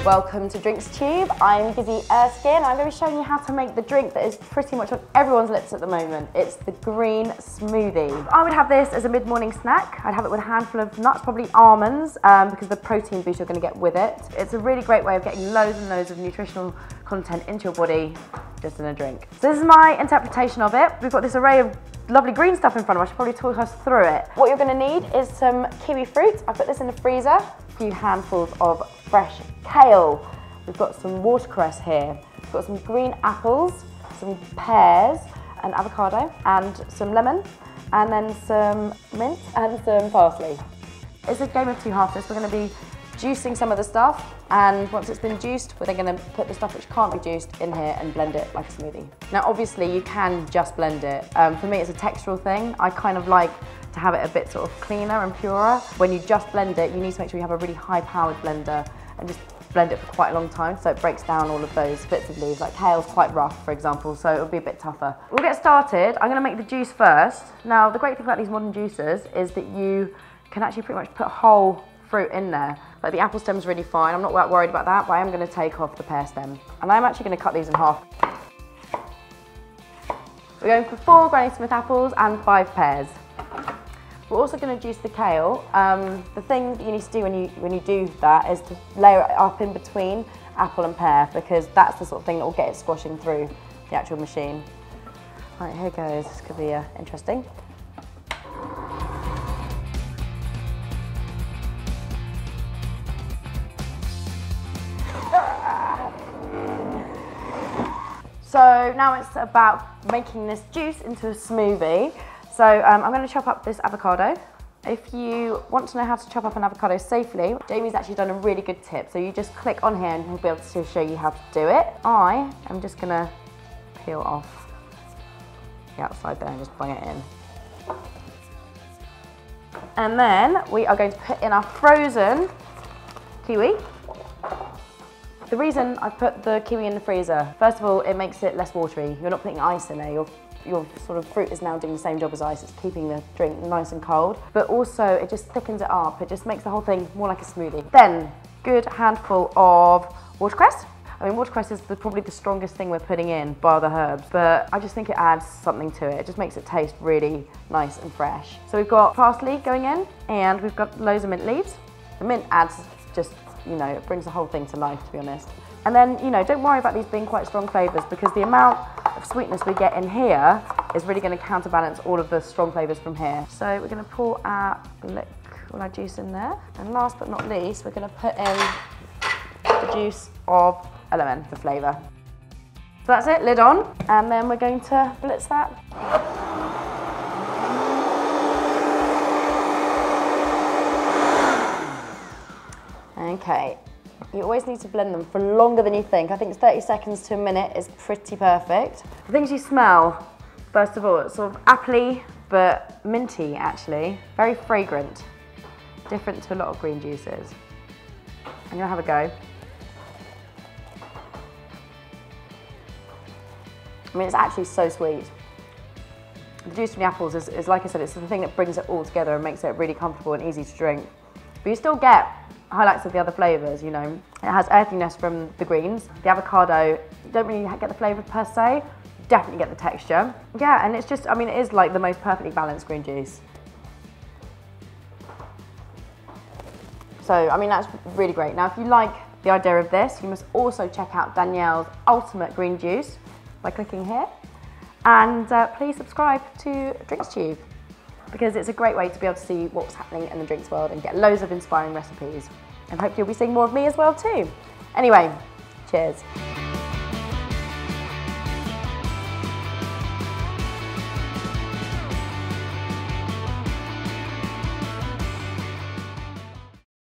Welcome to Drinks Tube. I'm Gizzi Erskine. I'm going to be showing you how to make the drink that is pretty much on everyone's lips at the moment. It's the green smoothie. I would have this as a mid-morning snack. I'd have it with a handful of nuts, probably almonds, because of the protein boost you're going to get with it. It's a really great way of getting loads and loads of nutritional content into your body just in a drink. So this is my interpretation of it. We've got this array of lovely green stuff in front of us. I should probably talk us through it. What you're going to need is some kiwi fruit. I put this in the freezer. A few handfuls of fresh kale. We've got some watercress here. We've got some green apples, some pears, an avocado, and some lemon, and then some mint and some parsley. It's a game of two halves. We're going to be juicing some of the stuff, and once it's been juiced, we're then going to put the stuff which can't be juiced in here and blend it like a smoothie. Now obviously you can just blend it. For me it's a textural thing. I kind of like to have it a bit sort of cleaner and purer. When you just blend it, you need to make sure you have a really high powered blender and just blend it for quite a long time so it breaks down all of those bits of leaves. Like kale's quite rough, for example, so it'll be a bit tougher. We'll get started. I'm going to make the juice first. Now the great thing about these modern juicers is that you can actually pretty much put whole fruit in there. Like the apple stem's really fine, I'm not worried about that, but I am going to take off the pear stem. And I'm actually going to cut these in half. We're going for 4 Granny Smith apples and 5 pears. We're also going to juice the kale. The thing that you need to do when you do that is to layer it up in between apple and pear, because that's the sort of thing that will get it squashing through the actual machine. Right, here goes. This could be interesting. So now it's about making this juice into a smoothie. So I'm going to chop up this avocado. If you want to know how to chop up an avocado safely, Jamie's actually done a really good tip. So you just click on here and he'll be able to show you how to do it. I am just going to peel off the outside there and just bring it in. And then we are going to put in our frozen kiwi. The reason I put the kiwi in the freezer, first of all, it makes it less watery. You're not putting ice in there. Your sort of fruit is now doing the same job as ice. It's keeping the drink nice and cold, but also it just thickens it up. It just makes the whole thing more like a smoothie. Then, good handful of watercress. I mean, watercress is probably the strongest thing we're putting in, bar the herbs, but I just think it adds something to it. It just makes it taste really nice and fresh. So we've got parsley going in, and we've got loads of mint leaves. The mint adds just, you know, it brings the whole thing to life, to be honest. And then, you know, don't worry about these being quite strong flavours, because the amount of sweetness we get in here is really going to counterbalance all of the strong flavours from here. So we're going to pour all our juice in there. And last but not least, we're going to put in the juice of a lemon for flavour. So that's it, lid on. And then we're going to blitz that. Okay. You always need to blend them for longer than you think. I think 30 seconds to a minute is pretty perfect. The things you smell, first of all, it's sort of appley, but minty actually. Very fragrant, different to a lot of green juices. I'm gonna have a go. I mean, it's actually so sweet. The juice from the apples is like I said, it's the thing that brings it all together and makes it really comfortable and easy to drink. But you still get highlights of the other flavours, you know. It has earthiness from the greens. The avocado, you don't really get the flavour per se, you definitely get the texture. Yeah, and it's just, I mean, it is like the most perfectly balanced green juice. So, I mean, that's really great. Now, if you like the idea of this, you must also check out Danielle's Ultimate Green Juice by clicking here. And please subscribe to Drinks Tube, because it's a great way to be able to see what's happening in the drinks world and get loads of inspiring recipes. And hopefully you'll be seeing more of me as well too. Anyway, cheers.